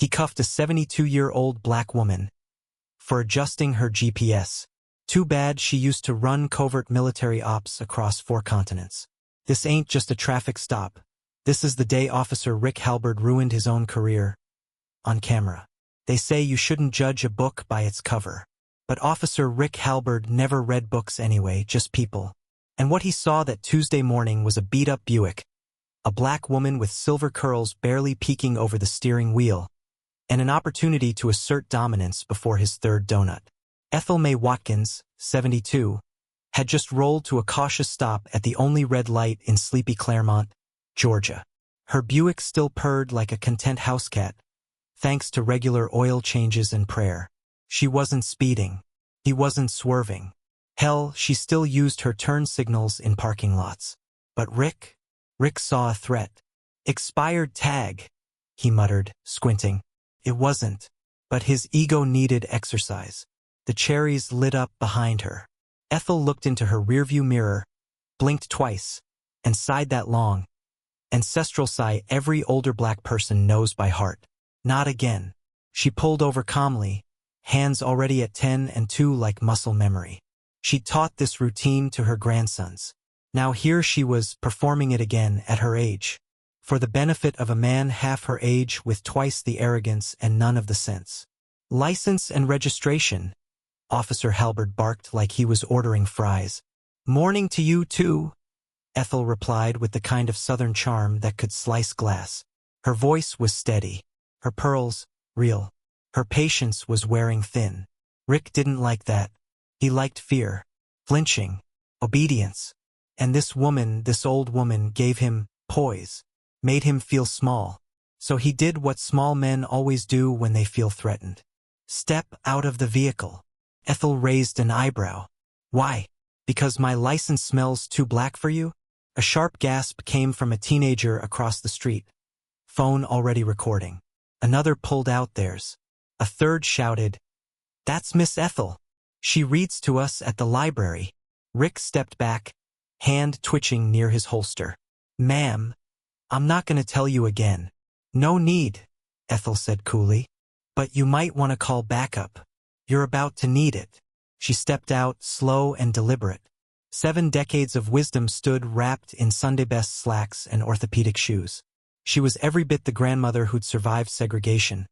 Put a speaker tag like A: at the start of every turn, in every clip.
A: He cuffed a 72-year-old black woman for adjusting her GPS. Too bad she used to run covert military ops across 4 continents. This ain't just a traffic stop. This is the day Officer Rick Halberd ruined his own career. On camera. They say you shouldn't judge a book by its cover. But Officer Rick Halberd never read books anyway, just people. And what he saw that Tuesday morning was a beat-up Buick, a black woman with silver curls barely peeking over the steering wheel, and an opportunity to assert dominance before his third donut. Ethel Mae Watkins, 72, had just rolled to a cautious stop at the only red light in sleepy Claremont, Georgia. Her Buick still purred like a content housecat, thanks to regular oil changes and prayer. She wasn't speeding. He wasn't swerving. Hell, she still used her turn signals in parking lots. But Rick saw a threat. Expired tag, he muttered, squinting. It wasn't. But his ego needed exercise. The cherries lit up behind her. Ethel looked into her rearview mirror, blinked twice, and sighed that long, ancestral sigh every older black person knows by heart. Not again. She pulled over calmly, hands already at 10 and 2 like muscle memory. She taught this routine to her grandsons. Now here she was performing it again at her age, for the benefit of a man half her age with twice the arrogance and none of the sense. License and registration, Officer Halberd barked like he was ordering fries. Morning to you too, Ethel replied with the kind of southern charm that could slice glass. Her voice was steady, her pearls real. Her patience was wearing thin. Rick didn't like that. He liked fear, flinching, obedience. And this woman, this old woman, gave him poise, made him feel small. So he did what small men always do when they feel threatened. Step out of the vehicle. Ethel raised an eyebrow. Why? Because my license smells too black for you? A sharp gasp came from a teenager across the street. Phone already recording. Another pulled out theirs. A third shouted, "That's Miss Ethel. She reads to us at the library." Rick stepped back, hand twitching near his holster. "Ma'am, I'm not going to tell you again." "No need," Ethel said coolly. "But you might want to call backup. You're about to need it." She stepped out, slow and deliberate. 7 decades of wisdom stood wrapped in Sunday-best slacks and orthopedic shoes. She was every bit the grandmother who'd survived segregation,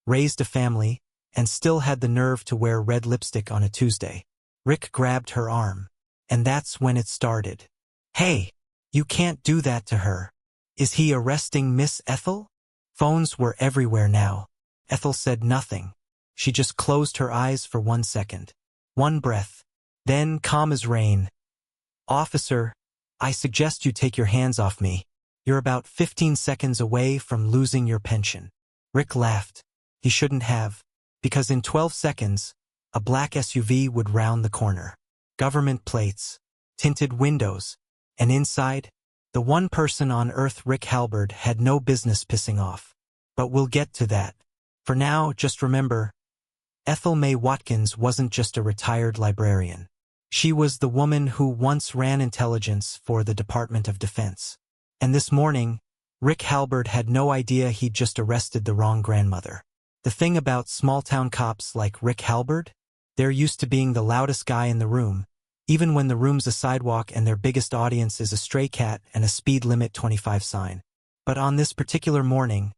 A: raised a family, and still had the nerve to wear red lipstick on a Tuesday. Rick grabbed her arm. And that's when it started. "Hey, you can't do that to her. Is he arresting Miss Ethel?" Phones were everywhere now. Ethel said nothing. She just closed her eyes for 1 second. 1 breath. Then, calm as rain. "Officer, I suggest you take your hands off me. You're about 15 seconds away from losing your pension." Rick laughed. He shouldn't have, because in 12 seconds, a black SUV would round the corner. Government plates, tinted windows, and inside, the one person on earth Rick Halberd had no business pissing off. But we'll get to that. For now, just remember, Ethel Mae Watkins wasn't just a retired librarian. She was the woman who once ran intelligence for the Department of Defense. And this morning, Rick Halberd had no idea he'd just arrested the wrong grandmother. The thing about small-town cops like Rick Halberd? They're used to being the loudest guy in the room, even when the room's a sidewalk and their biggest audience is a stray cat and a speed limit 25 sign. But on this particular morning,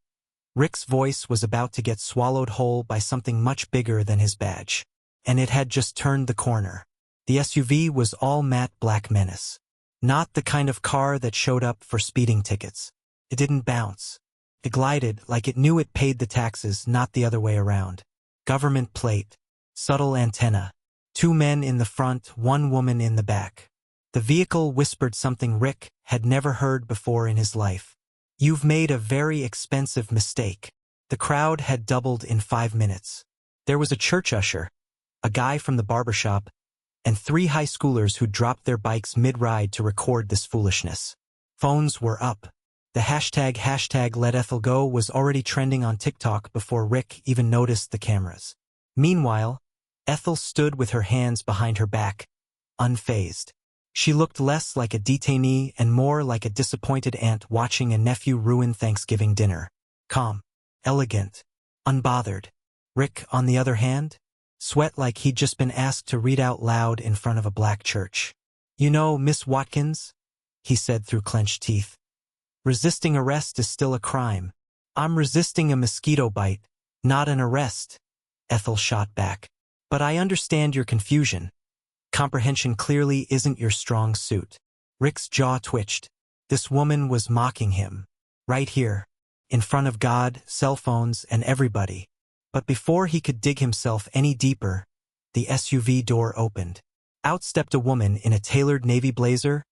A: Rick's voice was about to get swallowed whole by something much bigger than his badge. And it had just turned the corner. The SUV was all matte black menace. Not the kind of car that showed up for speeding tickets. It didn't bounce. It glided like it knew it paid the taxes, not the other way around. Government plate. Subtle antenna. 2 men in the front, 1 woman in the back. The vehicle whispered something Rick had never heard before in his life. "You've made a very expensive mistake." The crowd had doubled in 5 minutes. There was a church usher, a guy from the barbershop, and 3 high schoolers who dropped their bikes mid-ride to record this foolishness. Phones were up. The hashtag Let Ethel Go was already trending on TikTok before Rick even noticed the cameras. Meanwhile, Ethel stood with her hands behind her back, unfazed. She looked less like a detainee and more like a disappointed aunt watching a nephew ruin Thanksgiving dinner. Calm, elegant, unbothered. Rick, on the other hand, sweat like he'd just been asked to read out loud in front of a black church. "You know, Miss Watkins," he said through clenched teeth, "resisting arrest is still a crime." "I'm resisting a mosquito bite, not an arrest," Ethel shot back. "But I understand your confusion. Comprehension clearly isn't your strong suit." Rick's jaw twitched. This woman was mocking him. Right here, in front of God, cell phones, and everybody. But before he could dig himself any deeper, the SUV door opened. Out stepped a woman in a tailored navy blazer,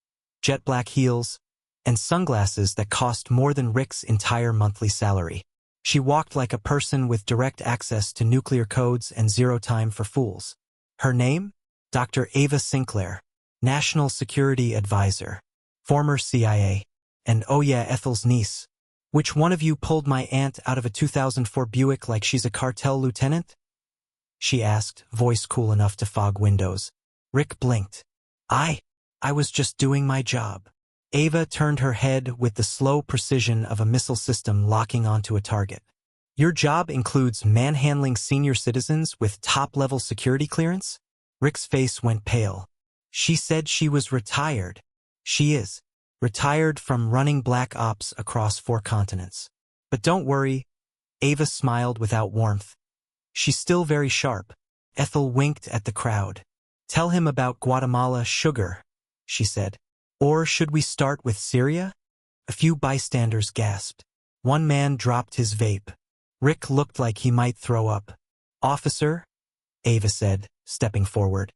A: jet black heels, and sunglasses that cost more than Rick's entire monthly salary. She walked like a person with direct access to nuclear codes and zero time for fools. Her name? Dr. Ava Sinclair, National Security Advisor, former CIA, and oh yeah, Ethel's niece. "Which one of you pulled my aunt out of a 2004 Buick like she's a cartel lieutenant?" she asked, voice cool enough to fog windows. Rick blinked. I was just doing my job." Ava turned her head with the slow precision of a missile system locking onto a target. "Your job includes manhandling senior citizens with top-level security clearance?" Rick's face went pale. "She said she was retired." "She is. Retired from running black ops across 4 continents. But don't worry," Ava smiled without warmth. "She's still very sharp." Ethel winked at the crowd. "Tell him about Guatemala sugar," she said. "Or should we start with Syria?" A few bystanders gasped. One man dropped his vape. Rick looked like he might throw up. "Officer," Ava said, stepping forward,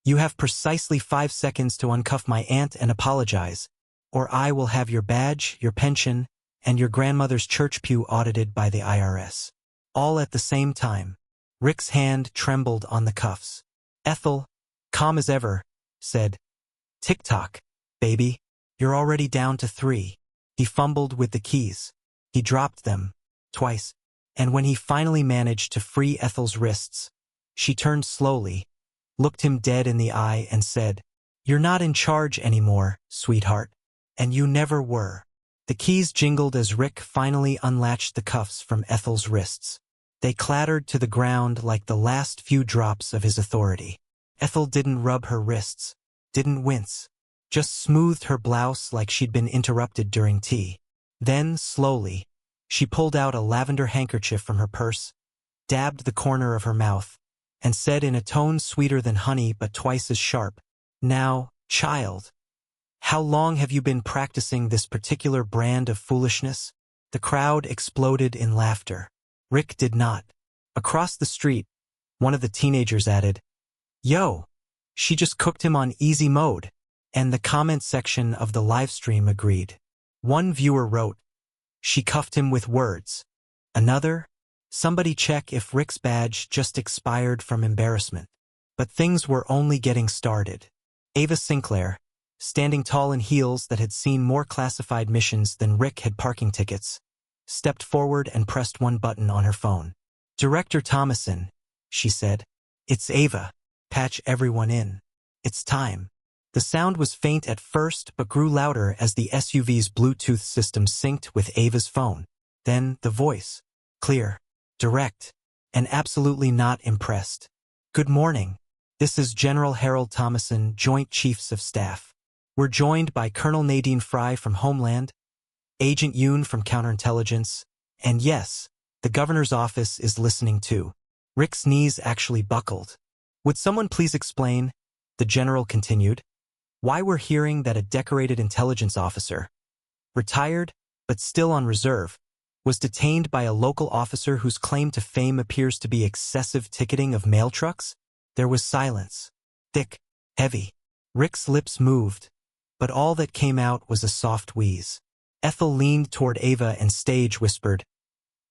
A: "you have precisely 5 seconds to uncuff my aunt and apologize, or I will have your badge, your pension, and your grandmother's church pew audited by the IRS. All at the same time." Rick's hand trembled on the cuffs. Ethel, calm as ever, said, "Tick-tock, baby. You're already down to 3. He fumbled with the keys. He dropped them, twice, and when he finally managed to free Ethel's wrists, she turned slowly, looked him dead in the eye and said, "You're not in charge anymore, sweetheart. And you never were." The keys jingled as Rick finally unlatched the cuffs from Ethel's wrists. They clattered to the ground like the last few drops of his authority. Ethel didn't rub her wrists, didn't wince, just smoothed her blouse like she'd been interrupted during tea. Then, slowly, she pulled out a lavender handkerchief from her purse, dabbed the corner of her mouth, and said in a tone sweeter than honey but twice as sharp, "Now, child, how long have you been practicing this particular brand of foolishness?" The crowd exploded in laughter. Rick did not. Across the street, one of the teenagers added, "Yo, she just cooked him on easy mode," and the comment section of the livestream agreed. One viewer wrote, "She cuffed him with words." Another, "Somebody check if Rick's badge just expired from embarrassment." But things were only getting started. Ava Sinclair, standing tall in heels that had seen more classified missions than Rick had parking tickets, stepped forward and pressed one button on her phone. "Director Thomason," she said. "It's Ava. Patch everyone in. It's time." The sound was faint at first but grew louder as the SUV's Bluetooth system synced with Ava's phone. Then the voice, clear, direct, and absolutely not impressed. "Good morning. This is General Harold Thomason, Joint Chiefs of Staff. We're joined by Colonel Nadine Fry from Homeland, Agent Yoon from Counterintelligence, and yes, the governor's office is listening too." Rick's knees actually buckled. "Would someone please explain," the general continued, "why we're hearing that a decorated intelligence officer, retired but still on reserve, was detained by a local officer whose claim to fame appears to be excessive ticketing of mail trucks?" There was silence. Thick, heavy. Rick's lips moved, but all that came out was a soft wheeze. Ethel leaned toward Ava and stage whispered,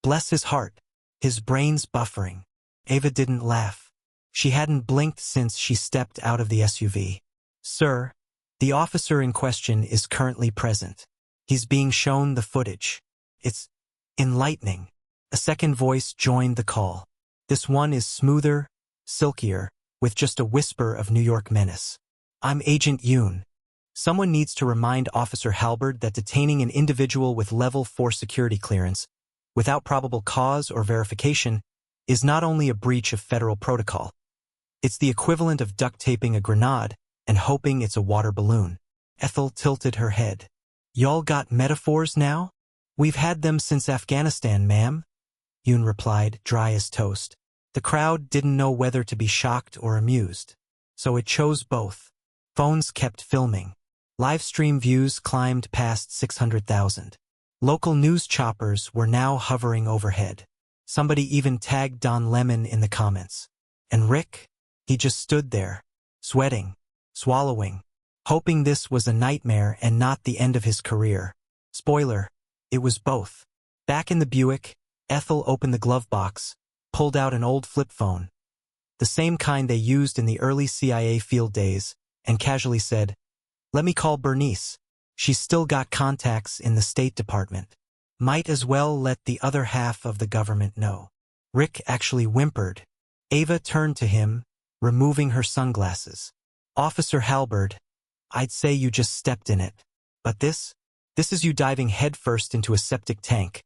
A: "Bless his heart, his brain's buffering." Ava didn't laugh. She hadn't blinked since she stepped out of the SUV. "Sir, the officer in question is currently present. He's being shown the footage. It's enlightening." A second voice joined the call. This one is smoother, silkier, with just a whisper of New York menace. "I'm Agent Yoon. Someone needs to remind Officer Halberd that detaining an individual with level 4 security clearance without probable cause or verification, is not only a breach of federal protocol. It's the equivalent of duct taping a grenade and hoping it's a water balloon. Ethel tilted her head. Y'all got metaphors now? We've had them since Afghanistan, ma'am, Yoon replied, dry as toast. The crowd didn't know whether to be shocked or amused, so it chose both. Phones kept filming. Live stream views climbed past 600,000. Local news choppers were now hovering overhead. Somebody even tagged Don Lemon in the comments. And Rick? He just stood there, sweating, swallowing, hoping this was a nightmare and not the end of his career. Spoiler, it was both. Back in the Buick, Ethel opened the glove box, pulled out an old flip phone, the same kind they used in the early CIA field days, and casually said, "Let me call Bernice. She's still got contacts in the State Department. Might as well let the other half of the government know." Rick actually whimpered. Ava turned to him, removing her sunglasses. "Officer Halberd, I'd say you just stepped in it. But this is you diving headfirst into a septic tank,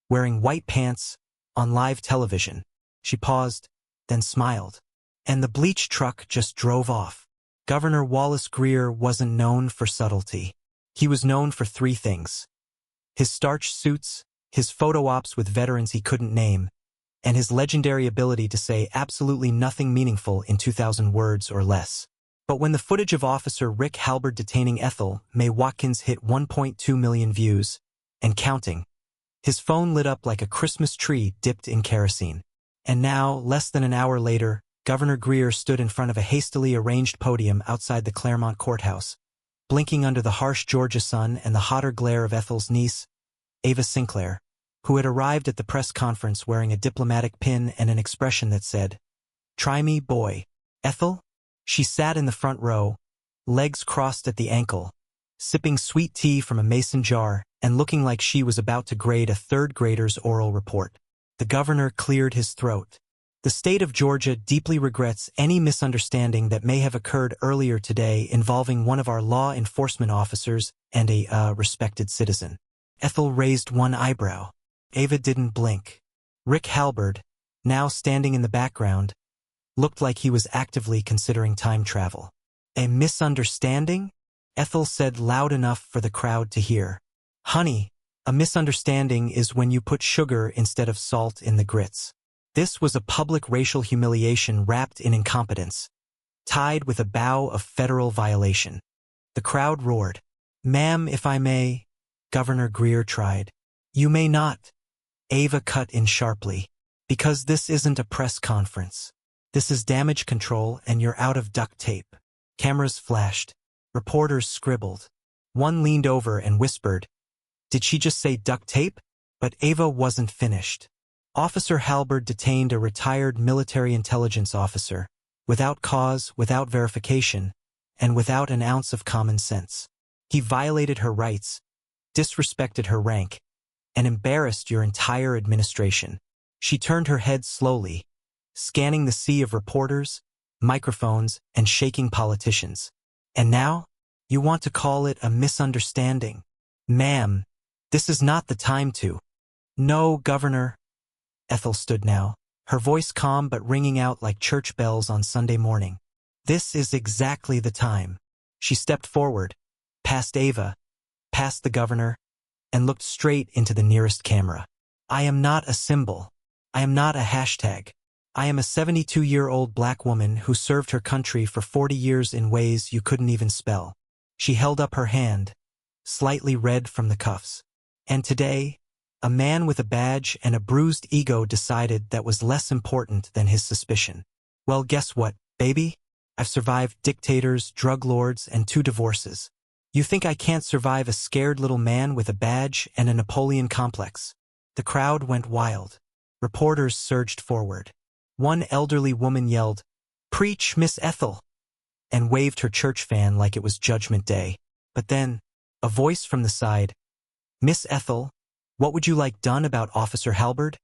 A: wearing white pants, on live television." She paused, then smiled. And the bleach truck just drove off. Governor Wallace Greer wasn't known for subtlety. He was known for three things: his starch suits, his photo ops with veterans he couldn't name, and his legendary ability to say absolutely nothing meaningful in 2,000 words or less. But when the footage of Officer Rick Halberd detaining Ethel May Watkins hit 1.2 million views, and counting, his phone lit up like a Christmas tree dipped in kerosene. And now, less than an hour later, Governor Greer stood in front of a hastily arranged podium outside the Claremont courthouse, blinking under the harsh Georgia sun and the hotter glare of Ethel's niece, Ava Sinclair, who had arrived at the press conference wearing a diplomatic pin and an expression that said, "Try me, boy." Ethel? She sat in the front row, legs crossed at the ankle, sipping sweet tea from a mason jar and looking like she was about to grade a third grader's oral report. The governor cleared his throat. "The state of Georgia deeply regrets any misunderstanding that may have occurred earlier today involving one of our law enforcement officers and a respected citizen." Ethel raised one eyebrow. Ava didn't blink. Rick Halberd, now standing in the background, looked like he was actively considering time travel. "A misunderstanding?" Ethel said loud enough for the crowd to hear. "Honey, a misunderstanding is when you put sugar instead of salt in the grits." This was a public racial humiliation wrapped in incompetence, tied with a bow of federal violation. The crowd roared. "Ma'am, if I may," Governor Greer tried. "You may not," Ava cut in sharply, "because this isn't a press conference. This is damage control and you're out of duct tape." Cameras flashed. Reporters scribbled. One leaned over and whispered, "Did she just say duct tape?" But Ava wasn't finished. Officer Halberd detained a retired military intelligence officer, without cause, without verification, and without an ounce of common sense. He violated her rights, disrespected her rank, and embarrassed your entire administration. She turned her head slowly, scanning the sea of reporters, microphones, and shaking politicians. "And now, you want to call it a misunderstanding? Ma'am, this is not the time to." "No, Governor." Ethel stood now, her voice calm but ringing out like church bells on Sunday morning. "This is exactly the time." She stepped forward, past Ava, past the governor, and looked straight into the nearest camera. "I am not a symbol. I am not a hashtag. I am a 72-year-old black woman who served her country for 40 years in ways you couldn't even spell." She held up her hand, slightly red from the cuffs. "And today, a man with a badge and a bruised ego decided that was less important than his suspicion. Well, guess what, baby? I've survived dictators, drug lords, and 2 divorces. You think I can't survive a scared little man with a badge and a Napoleon complex?" The crowd went wild. Reporters surged forward. One elderly woman yelled, "Preach, Miss Ethel," and waved her church fan like it was Judgment Day. But then, a voice from the side, "Miss Ethel, what would you like done about Officer Halberd?"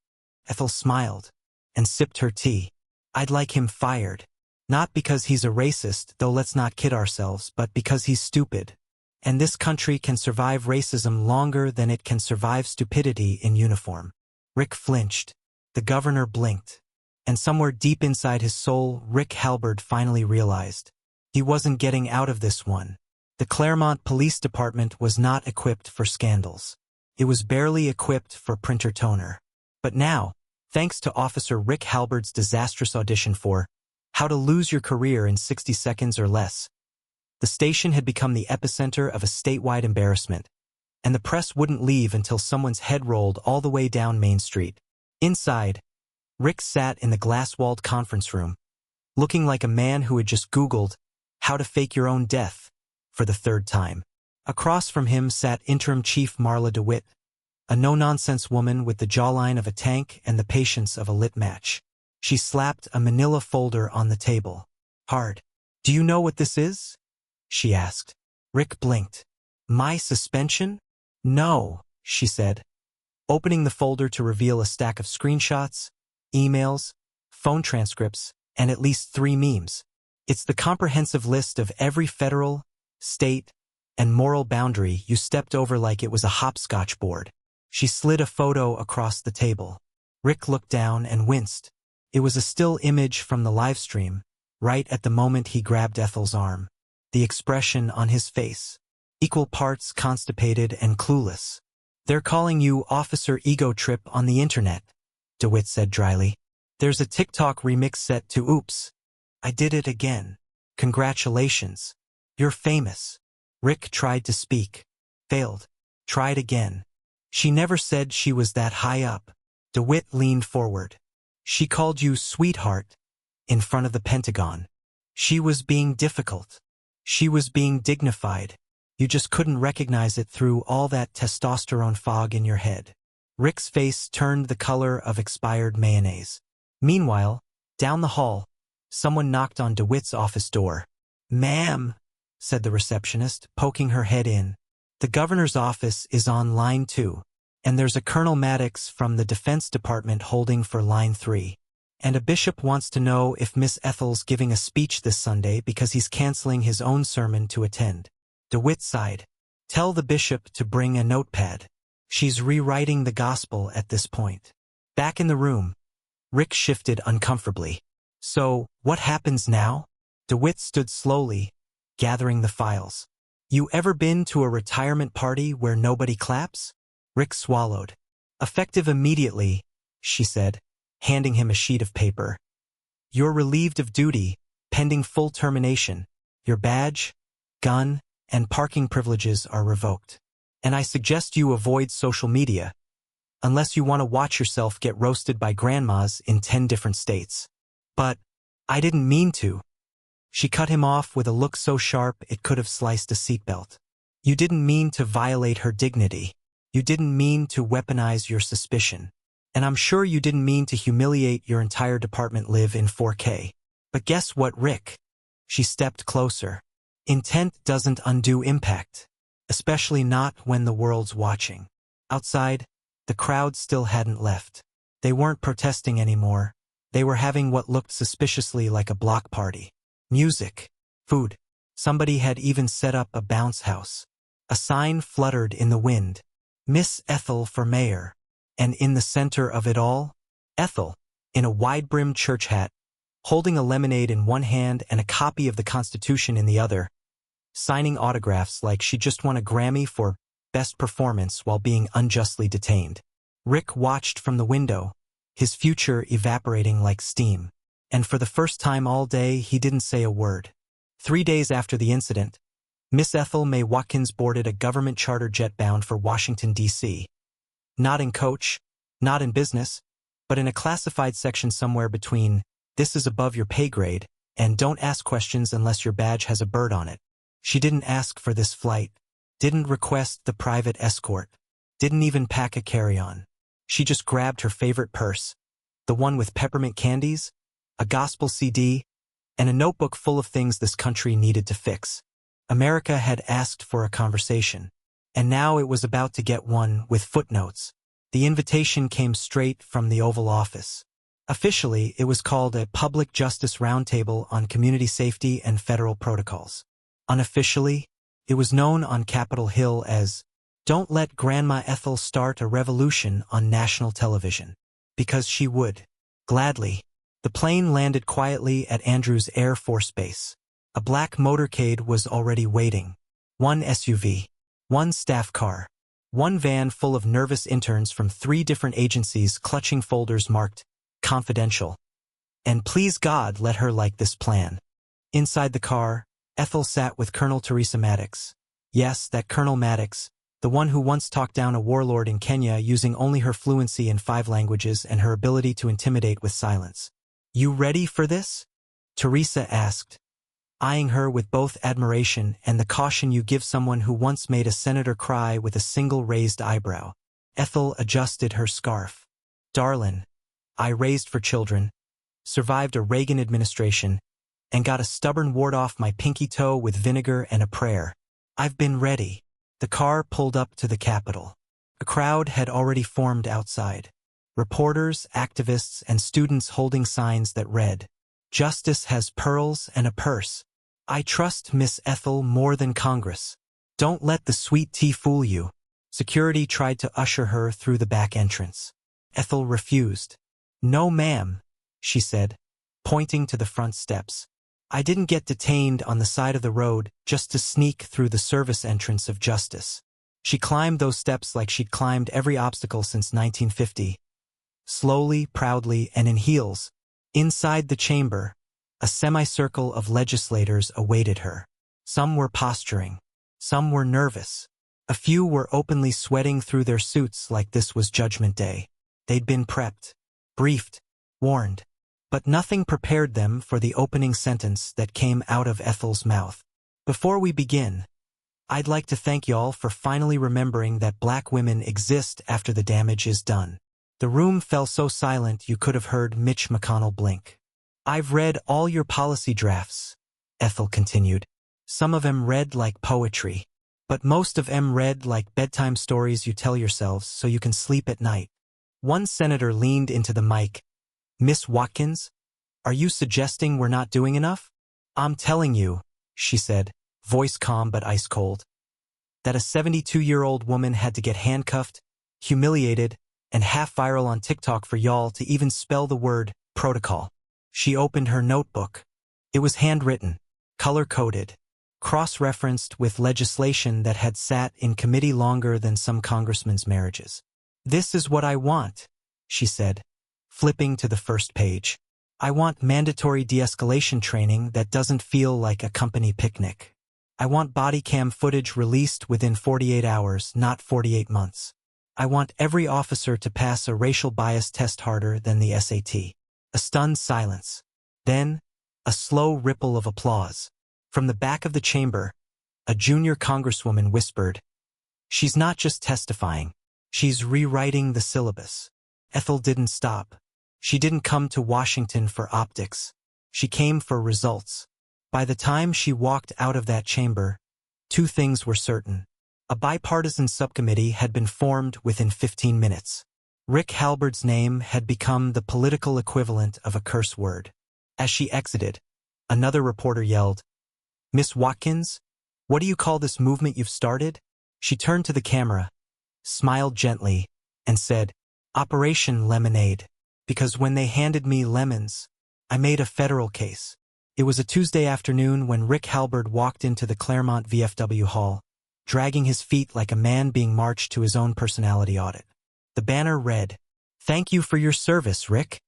A: Ethel smiled and sipped her tea. "I'd like him fired. Not because he's a racist, though let's not kid ourselves, but because he's stupid. And this country can survive racism longer than it can survive stupidity in uniform." Rick flinched. The governor blinked. And somewhere deep inside his soul, Rick Halberd finally realized. He wasn't getting out of this one. The Claremont Police Department was not equipped for scandals. It was barely equipped for printer toner. But now, thanks to Officer Rick Halberd's disastrous audition for How to Lose Your Career in 60 Seconds or Less, the station had become the epicenter of a statewide embarrassment, and the press wouldn't leave until someone's head rolled all the way down Main Street. Inside, Rick sat in the glass-walled conference room, looking like a man who had just Googled how to fake your own death for the third time. Across from him sat Interim Chief Marla DeWitt, a no-nonsense woman with the jawline of a tank and the patience of a lit match. She slapped a manila folder on the table. Hard. "Do you know what this is?" she asked. Rick blinked. "My suspension?" "No," she said, opening the folder to reveal a stack of screenshots, emails, phone transcripts, and at least 3 memes. "It's the comprehensive list of every federal, state, and moral boundary you stepped over like it was a hopscotch board." She slid a photo across the table. Rick looked down and winced. It was a still image from the live stream, right at the moment he grabbed Ethel's arm. The expression on his face, equal parts constipated and clueless. "They're calling you Officer Ego Trip on the internet," DeWitt said dryly. "There's a TikTok remix set to Oops, I Did It Again. Congratulations. You're famous." Rick tried to speak. Failed. Tried again. "She never said she was that high up." DeWitt leaned forward. "She called you sweetheart in front of the Pentagon. She was being difficult. She was being dignified. You just couldn't recognize it through all that testosterone fog in your head." Rick's face turned the color of expired mayonnaise. Meanwhile, down the hall, someone knocked on DeWitt's office door. "Ma'am," said the receptionist, poking her head in. "The governor's office is on line 2, and there's a Colonel Maddox from the Defense Department holding for line 3. And a bishop wants to know if Miss Ethel's giving a speech this Sunday because he's canceling his own sermon to attend." DeWitt sighed. "Tell the bishop to bring a notepad. She's rewriting the gospel at this point." Back in the room, Rick shifted uncomfortably. "So, what happens now?" DeWitt stood slowly, gathering the files. "You ever been to a retirement party where nobody claps?" Rick swallowed. "Effective immediately," she said, handing him a sheet of paper. "You're relieved of duty, pending full termination. Your badge, gun, and parking privileges are revoked. And I suggest you avoid social media, unless you want to watch yourself get roasted by grandmas in 10 different states." "But I didn't mean to." She cut him off with a look so sharp it could have sliced a seatbelt. "You didn't mean to violate her dignity. You didn't mean to weaponize your suspicion. And I'm sure you didn't mean to humiliate your entire department live in 4K. But guess what, Rick?" She stepped closer. "Intent doesn't undo impact, especially not when the world's watching." Outside, the crowd still hadn't left. They weren't protesting anymore. They were having what looked suspiciously like a block party. Music, food. Somebody had even set up a bounce house. A sign fluttered in the wind. "Miss Ethel for mayor." And in the center of it all, Ethel, in a wide-brimmed church hat, holding a lemonade in one hand and a copy of the Constitution in the other, signing autographs like she just won a Grammy for best performance while being unjustly detained. Rick watched from the window, his future evaporating like steam. And for the first time all day, he didn't say a word. 3 days after the incident, Miss Ethel May Watkins boarded a government charter jet bound for Washington, D.C. Not in coach, not in business, but in a classified section somewhere between "this is above your pay grade" and "don't ask questions unless your badge has a bird on it." She didn't ask for this flight, didn't request the private escort, didn't even pack a carry-on. She just grabbed her favorite purse, the one with peppermint candies, a gospel CD, and a notebook full of things this country needed to fix. America had asked for a conversation, and now it was about to get one with footnotes. The invitation came straight from the Oval Office. Officially, it was called a Public Justice Roundtable on Community Safety and Federal Protocols. Unofficially, it was known on Capitol Hill as Don't let Grandma Ethel start a revolution on national television. Because she would. Gladly. The plane landed quietly at Andrews Air Force Base. A black motorcade was already waiting. One SUV. One staff car. One van full of nervous interns from 3 different agencies clutching folders marked confidential. And please God let her like this plan. Inside the car, Ethel sat with Colonel Teresa Maddox. Yes, that Colonel Maddox, the one who once talked down a warlord in Kenya using only her fluency in 5 languages and her ability to intimidate with silence. You ready for this? Teresa asked, eyeing her with both admiration and the caution you give someone who once made a senator cry with a single raised eyebrow. Ethel adjusted her scarf. Darlin', I raised for children, survived a Reagan administration, and got a stubborn wart off my pinky toe with vinegar and a prayer. I've been ready. The car pulled up to the Capitol. A crowd had already formed outside. Reporters, activists, and students holding signs that read, "Justice has pearls and a purse. I trust Miss Ethel more than Congress. Don't let the sweet tea fool you." Security tried to usher her through the back entrance. Ethel refused. "No, ma'am," she said, pointing to the front steps. "I didn't get detained on the side of the road just to sneak through the service entrance of justice." She climbed those steps like she'd climbed every obstacle since 1950. Slowly, proudly, and in heels. Inside the chamber, a semicircle of legislators awaited her. Some were posturing. Some were nervous. A few were openly sweating through their suits like this was Judgment Day. They'd been prepped, briefed, warned. But nothing prepared them for the opening sentence that came out of Ethel's mouth. "Before we begin, I'd like to thank y'all for finally remembering that black women exist after the damage is done." The room fell so silent you could have heard Mitch McConnell blink. "I've read all your policy drafts," Ethel continued. "Some of 'em read like poetry. But most of 'em read like bedtime stories you tell yourselves so you can sleep at night." One senator leaned into the mic. "Miss Watkins, are you suggesting we're not doing enough?" "I'm telling you," she said, voice calm but ice cold, "that a 72-year-old woman had to get handcuffed, humiliated, and half viral on TikTok for y'all to even spell the word protocol." She opened her notebook. It was handwritten, color-coded, cross-referenced with legislation that had sat in committee longer than some congressmen's marriages. "This is what I want," she said, flipping to the first page. "I want mandatory de-escalation training that doesn't feel like a company picnic. I want body cam footage released within 48 hours, not 48 months. I want every officer to pass a racial bias test harder than the SAT." A stunned silence. Then, a slow ripple of applause. From the back of the chamber, a junior congresswoman whispered, "She's not just testifying. She's rewriting the syllabus." Ethel didn't stop. She didn't come to Washington for optics. She came for results. By the time she walked out of that chamber, 2 things were certain. A bipartisan subcommittee had been formed within 15 minutes. Rick Halberd's name had become the political equivalent of a curse word. As she exited, another reporter yelled, "Miss Watkins, what do you call this movement you've started?" She turned to the camera, smiled gently, and said, "Operation Lemonade. Because when they handed me lemons, I made a federal case." It was a Tuesday afternoon when Rick Halberd walked into the Claremont VFW hall, dragging his feet like a man being marched to his own personality audit. The banner read, "Thank you for your service, Rick."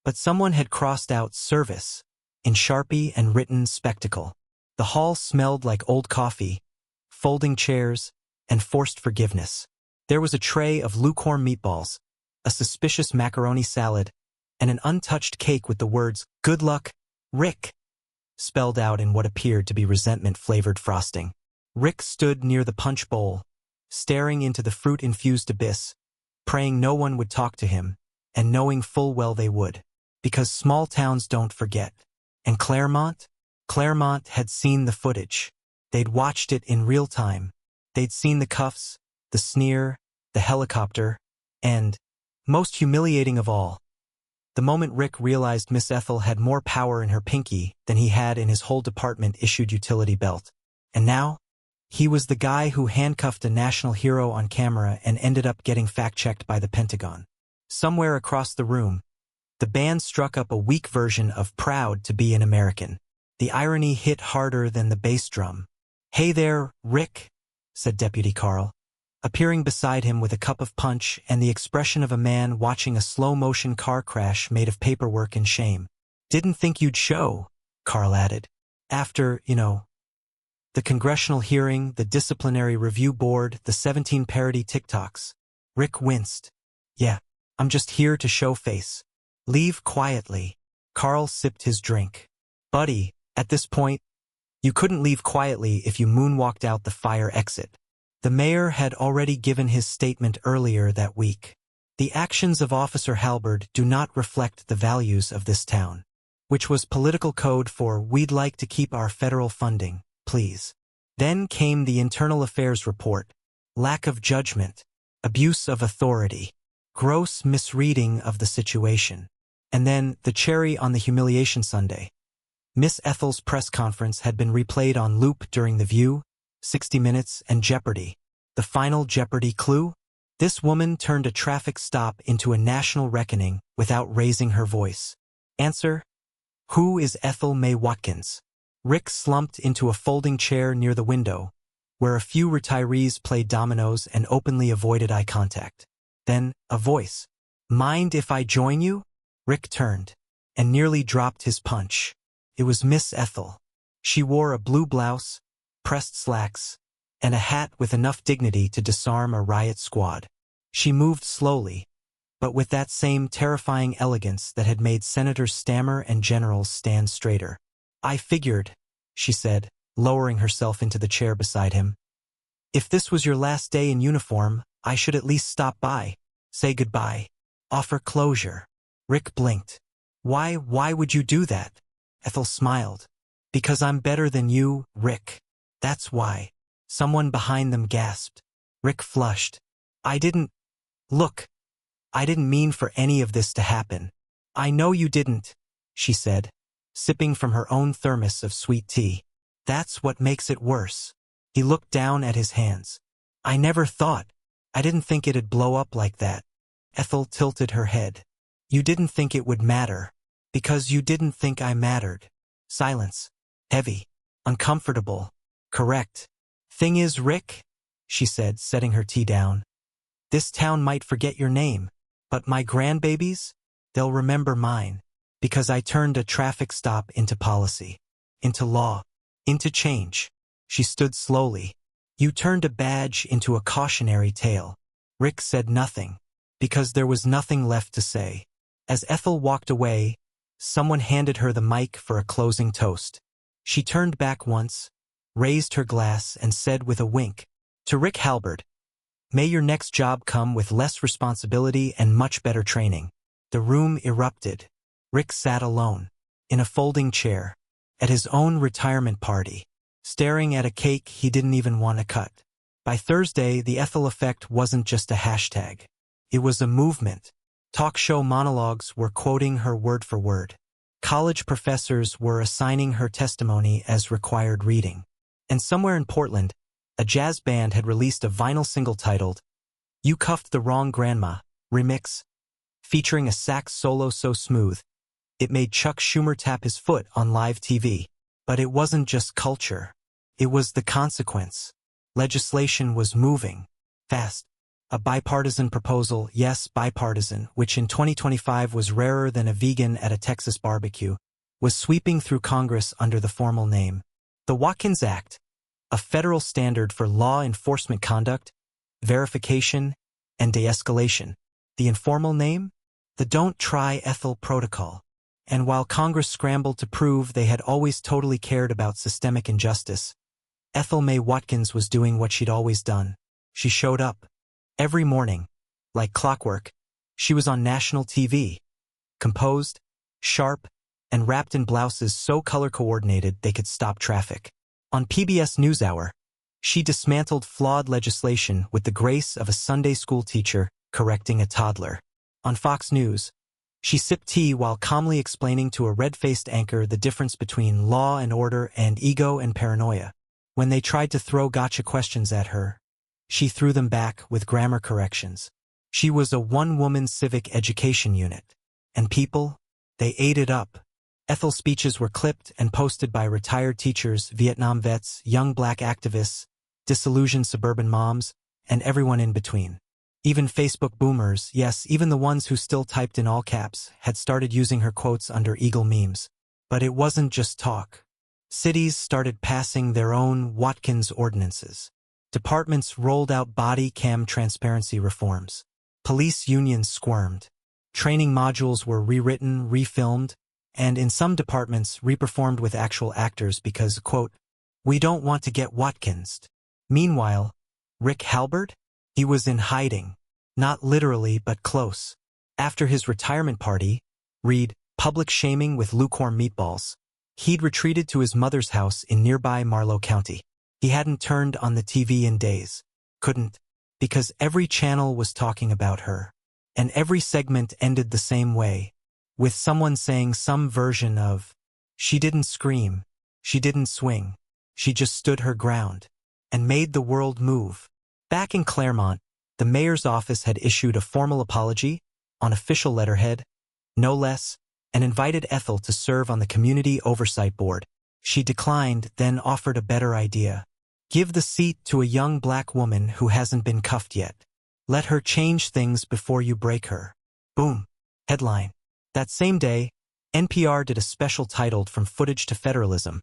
A: But someone had crossed out "service" in Sharpie and written "spectacle." The hall smelled like old coffee, folding chairs, and forced forgiveness. There was a tray of lukewarm meatballs, a suspicious macaroni salad, and an untouched cake with the words, "Good luck, Rick," spelled out in what appeared to be resentment-flavored frosting. Rick stood near the punch bowl, staring into the fruit-infused abyss, praying no one would talk to him, and knowing full well they would. Because small towns don't forget. And Claremont? Claremont had seen the footage. They'd watched it in real time. They'd seen the cuffs, the sneer, the helicopter, and, most humiliating of all, the moment Rick realized Miss Ethel had more power in her pinky than he had in his whole department-issued utility belt. And now, He was the guy who handcuffed a national hero on camera and ended up getting fact-checked by the Pentagon. Somewhere across the room, the band struck up a weak version of Proud to Be an American. The irony hit harder than the bass drum. "Hey there, Rick," said Deputy Carl, appearing beside him with a cup of punch and the expression of a man watching a slow-motion car crash made of paperwork and shame. "Didn't think you'd show," Carl added. "After, the congressional hearing, the disciplinary review board, the 17 parody TikToks." Rick winced. "Yeah, I'm just here to show face. Leave quietly." Carl sipped his drink. "Buddy, at this point, you couldn't leave quietly if you moonwalked out the fire exit." The mayor had already given his statement earlier that week. "The actions of Officer Halberd do not reflect the values of this town," which was political code for "we'd like to keep our federal funding, please." Then came the Internal Affairs report. Lack of judgment, abuse of authority, gross misreading of the situation. And then, the cherry on the humiliation sundae. Miss Ethel's press conference had been replayed on loop during The View, 60 Minutes, and Jeopardy! The final Jeopardy clue? This woman turned a traffic stop into a national reckoning without raising her voice. Answer: who is Ethel May Watkins? Rick slumped into a folding chair near the window, where a few retirees played dominoes and openly avoided eye contact. Then, a voice. "Mind if I join you?" Rick turned, and nearly dropped his punch. It was Miss Ethel. She wore a blue blouse, pressed slacks, and a hat with enough dignity to disarm a riot squad. She moved slowly, but with that same terrifying elegance that had made senators stammer and generals stand straighter. "I figured," she said, lowering herself into the chair beside him. "If this was your last day in uniform, I should at least stop by, say goodbye, offer closure." Rick blinked. Why would you do that?" Ethel smiled. "Because I'm better than you, Rick. That's why." Someone behind them gasped. Rick flushed. Look, I didn't mean for any of this to happen." "I know you didn't," she said, sipping from her own thermos of sweet tea. "That's what makes it worse." He looked down at his hands. I didn't think it'd blow up like that." Ethel tilted her head. "You didn't think it would matter. Because you didn't think I mattered." Silence. Heavy. Uncomfortable. "Correct. Thing is, Rick," she said, setting her tea down, "this town might forget your name, but my grandbabies, they'll remember mine. Because I turned a traffic stop into policy, into law, into change." She stood slowly. "You turned a badge into a cautionary tale." Rick said nothing, because there was nothing left to say. As Ethel walked away, someone handed her the mic for a closing toast. She turned back once, raised her glass, and said with a wink, "To Rick Halberd, may your next job come with less responsibility and much better training." The room erupted. Rick sat alone, in a folding chair, at his own retirement party, staring at a cake he didn't even want to cut. By Thursday, the Ethel effect wasn't just a hashtag. It was a movement. Talk show monologues were quoting her word for word. College professors were assigning her testimony as required reading. And somewhere in Portland, a jazz band had released a vinyl single titled, "You Cuffed the Wrong Grandma" remix, featuring a sax solo so smooth, it made Chuck Schumer tap his foot on live TV. But it wasn't just culture. It was the consequence. Legislation was moving fast. A bipartisan proposal, yes, bipartisan, which in 2025 was rarer than a vegan at a Texas barbecue, was sweeping through Congress under the formal name, the Watkins Act, a federal standard for law enforcement conduct, verification, and de-escalation. The informal name? The Don't Try Ethel Protocol. And while Congress scrambled to prove they had always totally cared about systemic injustice, Ethel May Watkins was doing what she'd always done. She showed up. Every morning, like clockwork, she was on national TV, composed, sharp, and wrapped in blouses so color-coordinated they could stop traffic. On PBS NewsHour, she dismantled flawed legislation with the grace of a Sunday school teacher correcting a toddler. On Fox News, she sipped tea while calmly explaining to a red-faced anchor the difference between law and order and ego and paranoia. When they tried to throw gotcha questions at her, she threw them back with grammar corrections. She was a one-woman civic education unit. And people, they ate it up. Ethel's speeches were clipped and posted by retired teachers, Vietnam vets, young black activists, disillusioned suburban moms, and everyone in between. Even Facebook boomers, yes, even the ones who still typed in all caps, had started using her quotes under Eagle memes. But it wasn't just talk. Cities started passing their own Watkins ordinances. Departments rolled out body cam transparency reforms. Police unions squirmed. Training modules were rewritten, refilmed, and in some departments reperformed with actual actors because, quote, we don't want to get Watkinsed. Meanwhile, Rick Halbert? He was in hiding. Not literally, but close. After his retirement party, read, public shaming with lukewarm meatballs, he'd retreated to his mother's house in nearby Marlow County. He hadn't turned on the TV in days. Couldn't. Because every channel was talking about her. And every segment ended the same way, with someone saying some version of, she didn't scream, she didn't swing, she just stood her ground, and made the world move. Back in Claremont, the mayor's office had issued a formal apology, on official letterhead, no less, and invited Ethel to serve on the Community Oversight Board. She declined, then offered a better idea. Give the seat to a young black woman who hasn't been cuffed yet. Let her change things before you break her. Boom. Headline. That same day, NPR did a special titled From Footage to Federalism.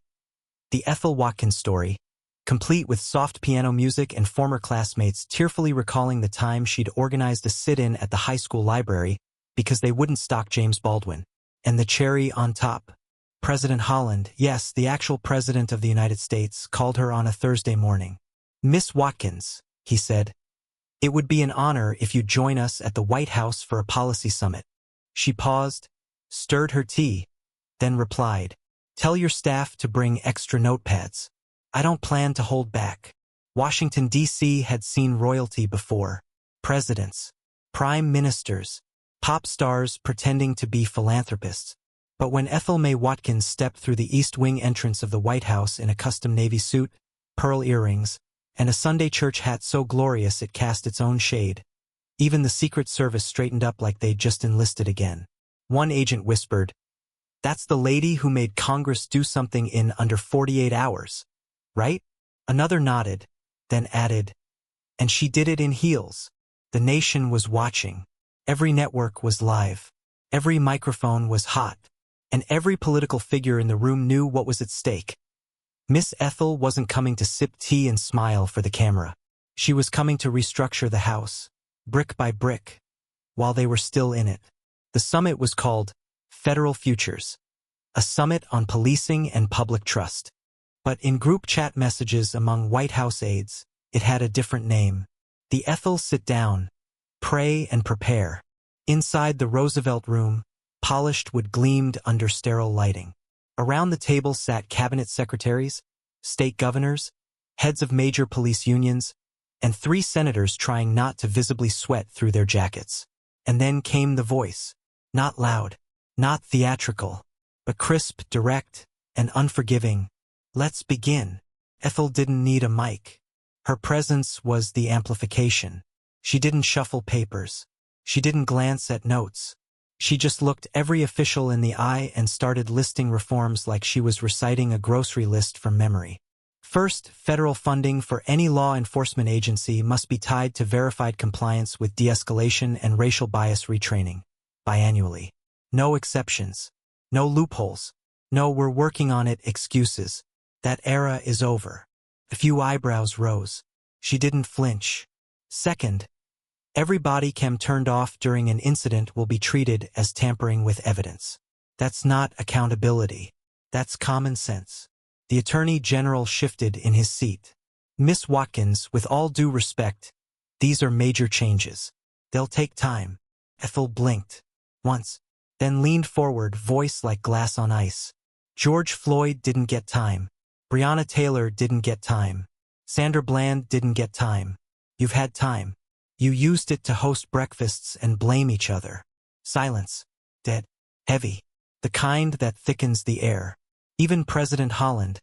A: The Ethel Watkins story, complete with soft piano music and former classmates tearfully recalling the time she'd organized a sit-in at the high school library because they wouldn't stock James Baldwin. And the cherry on top. President Holland, yes, the actual president of the United States, called her on a Thursday morning. Miss Watkins, he said, it would be an honor if you'd join us at the White House for a policy summit. She paused, stirred her tea, then replied, tell your staff to bring extra notepads. I don't plan to hold back. Washington, D.C. had seen royalty before. Presidents, prime ministers, pop stars pretending to be philanthropists. But when Ethel May Watkins stepped through the East Wing entrance of the White House in a custom navy suit, pearl earrings, and a Sunday church hat so glorious it cast its own shade, even the Secret Service straightened up like they'd just enlisted again. One agent whispered, that's the lady who made Congress do something in under 48 hours, right? Another nodded, then added, and she did it in heels. The nation was watching. Every network was live. Every microphone was hot. And every political figure in the room knew what was at stake. Miss Ethel wasn't coming to sip tea and smile for the camera. She was coming to restructure the House, brick by brick, while they were still in it. The summit was called Federal Futures, a summit on policing and public trust. But in group chat messages among White House aides, it had a different name. The Ethel Sit Down, Pray and Prepare. Inside the Roosevelt Room, polished wood gleamed under sterile lighting. Around the table sat cabinet secretaries, state governors, heads of major police unions, and 3 senators trying not to visibly sweat through their jackets. And then came the voice. Not loud, not theatrical, but crisp, direct, and unforgiving. Let's begin. Ethel didn't need a mic. Her presence was the amplification. She didn't shuffle papers. She didn't glance at notes. She just looked every official in the eye and started listing reforms like she was reciting a grocery list from memory. First, federal funding for any law enforcement agency must be tied to verified compliance with de-escalation and racial bias retraining, biannually. No exceptions. No loopholes. No we're working on it excuses. That era is over. A few eyebrows rose. She didn't flinch. Second, every body cam turned off during an incident will be treated as tampering with evidence. That's not accountability. That's common sense. The Attorney General shifted in his seat. Miss Watkins, with all due respect, these are major changes. They'll take time. Ethel blinked. Once, then leaned forward, voice like glass on ice. George Floyd didn't get time. Breonna Taylor didn't get time. Sandra Bland didn't get time. You've had time. You used it to host breakfasts and blame each other. Silence. Dead. Heavy. The kind that thickens the air. Even President Holland,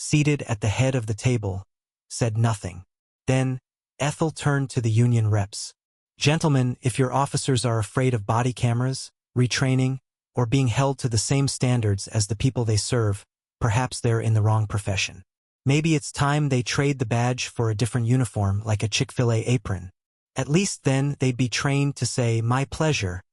A: seated at the head of the table, said nothing. Then, Ethel turned to the union reps. Gentlemen, if your officers are afraid of body cameras, retraining, or being held to the same standards as the people they serve, perhaps they're in the wrong profession. Maybe it's time they trade the badge for a different uniform like a Chick-fil-A apron. At least then they'd be trained to say, "My pleasure,"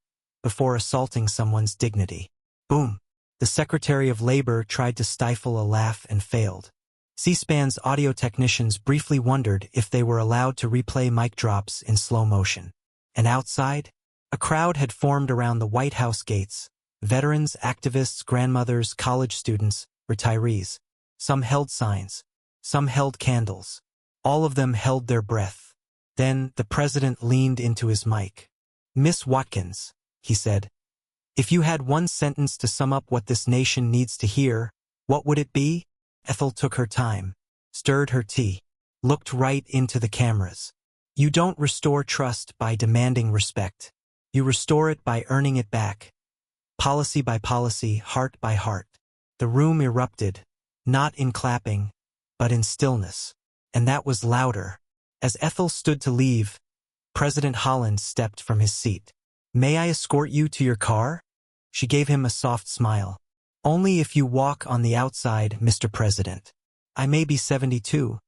A: before assaulting someone's dignity. Boom. The Secretary of Labor tried to stifle a laugh and failed. C-SPAN's audio technicians briefly wondered if they were allowed to replay mic drops in slow motion. And outside, a crowd had formed around the White House gates. Veterans, activists, grandmothers, college students, retirees. Some held signs. Some held candles. All of them held their breath. Then the president leaned into his mic. "Miss Watkins," he said, "if you had one sentence to sum up what this nation needs to hear, what would it be?" Ethel took her time, stirred her tea, looked right into the cameras. "You don't restore trust by demanding respect. You restore it by earning it back. Policy by policy, heart by heart." The room erupted, not in clapping, but in stillness. And that was louder. As Ethel stood to leave, President Holland stepped from his seat. "May I escort you to your car?" She gave him a soft smile. "Only if you walk on the outside, Mr. President. I may be 72,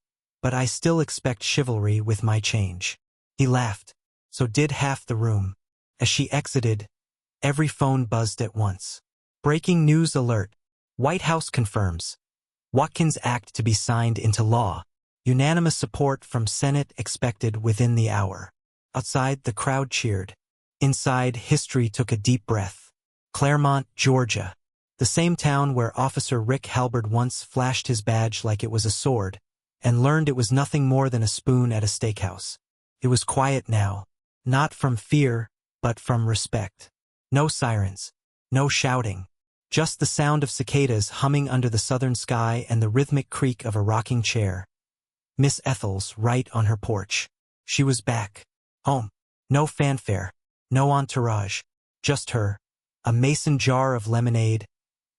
A: but I still expect chivalry with my change." He laughed. So did half the room. As she exited, every phone buzzed at once. Breaking news alert. White House confirms. Watkins Act to be signed into law. Unanimous support from Senate expected within the hour. Outside, the crowd cheered. Inside, history took a deep breath. Claremont, Georgia. The same town where Officer Rick Halberd once flashed his badge like it was a sword, and learned it was nothing more than a spoon at a steakhouse. It was quiet now, not from fear, but from respect. No sirens, no shouting, just the sound of cicadas humming under the southern sky and the rhythmic creak of a rocking chair. Miss Ethel's right on her porch. She was back. Home. No fanfare, no entourage, just her, a mason jar of lemonade,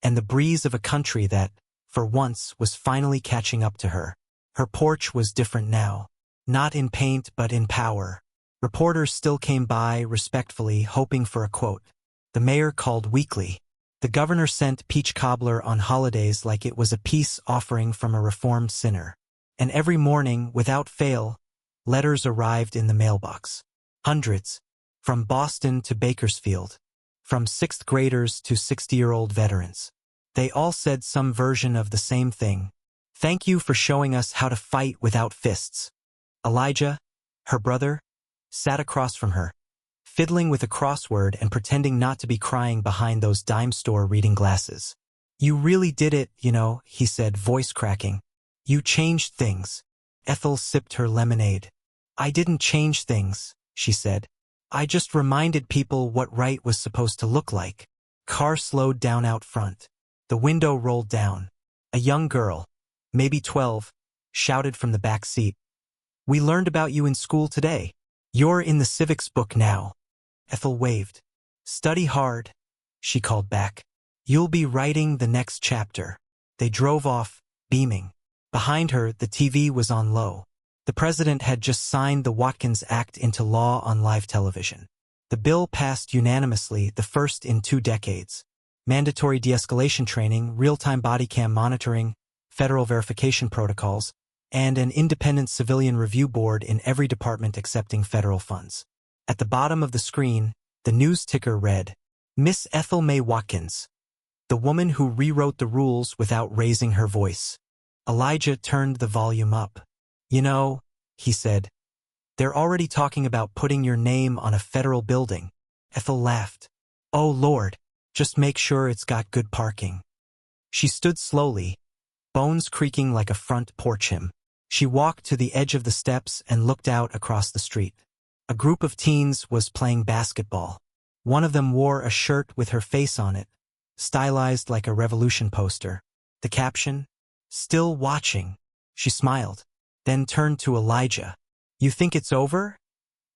A: and the breeze of a country that, for once, was finally catching up to her. Her porch was different now. Not in paint, but in power. Reporters still came by, respectfully, hoping for a quote. The mayor called weekly. The governor sent peach cobbler on holidays like it was a peace offering from a reformed sinner. And every morning, without fail, letters arrived in the mailbox. Hundreds. From Boston to Bakersfield. From 6th graders to 60-year-old veterans. They all said some version of the same thing. "Thank you for showing us how to fight without fists." Elijah, her brother, sat across from her, fiddling with a crossword and pretending not to be crying behind those dime store reading glasses. "You really did it, you know," he said, voice cracking. "You changed things." Ethel sipped her lemonade. "I didn't change things," she said. "I just reminded people what right was supposed to look like." Car slowed down out front. The window rolled down. A young girl, maybe 12, shouted from the back seat. "We learned about you in school today. You're in the civics book now." Ethel waved. "Study hard," she called back. "You'll be writing the next chapter." They drove off, beaming. Behind her, the TV was on low. The president had just signed the Watkins Act into law on live television. The bill passed unanimously, the first in 2 decades. Mandatory de-escalation training, real-time body cam monitoring, federal verification protocols, and an independent civilian review board in every department accepting federal funds. At the bottom of the screen, the news ticker read, "Miss Ethel May Watkins, the woman who rewrote the rules without raising her voice." Elijah turned the volume up. "You know," he said, "they're already talking about putting your name on a federal building." Ethel laughed. "Oh, Lord, just make sure it's got good parking." She stood slowly, bones creaking like a front porch hymn. She walked to the edge of the steps and looked out across the street. A group of teens was playing basketball. One of them wore a shirt with her face on it, stylized like a revolution poster. The caption, "Still watching." She smiled, then turned to Elijah. "You think it's over?"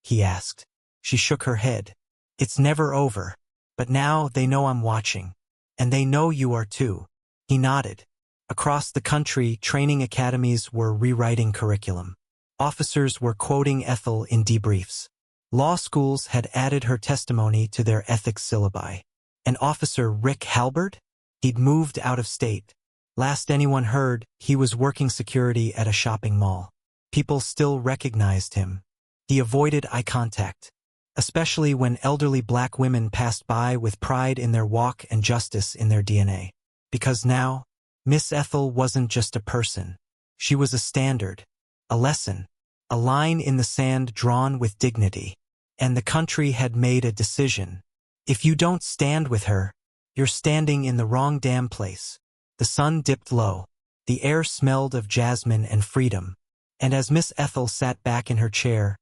A: he asked. She shook her head. "It's never over. But now they know I'm watching. And they know you are too." He nodded. Across the country, training academies were rewriting curriculum. Officers were quoting Ethel in debriefs. Law schools had added her testimony to their ethics syllabi. And Officer Rick Halbert? He'd moved out of state. Last anyone heard, he was working security at a shopping mall. People still recognized him. He avoided eye contact, especially when elderly black women passed by with pride in their walk and justice in their DNA. Because now, Miss Ethel wasn't just a person. She was a standard, a lesson, a line in the sand drawn with dignity. And the country had made a decision. If you don't stand with her, you're standing in the wrong damn place. The sun dipped low. The air smelled of jasmine and freedom. And as Miss Ethel sat back in her chair,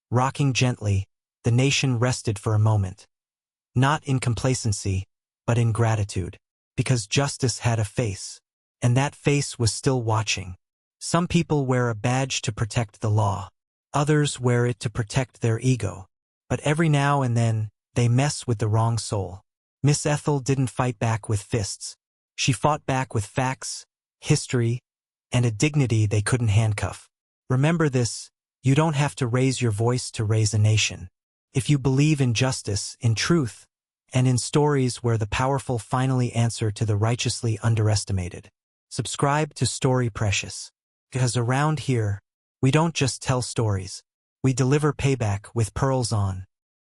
A: rocking gently, the nation rested for a moment. Not in complacency, but in gratitude. Because justice had a face. And that face was still watching. Some people wear a badge to protect the law. Others wear it to protect their ego. But every now and then, they mess with the wrong soul. Miss Ethel didn't fight back with fists. She fought back with facts, history, and a dignity they couldn't handcuff. Remember this, you don't have to raise your voice to raise a nation. If you believe in justice, in truth, and in stories where the powerful finally answer to the righteously underestimated. Subscribe to Story Precious. Because around here, we don't just tell stories. We deliver payback with pearls on.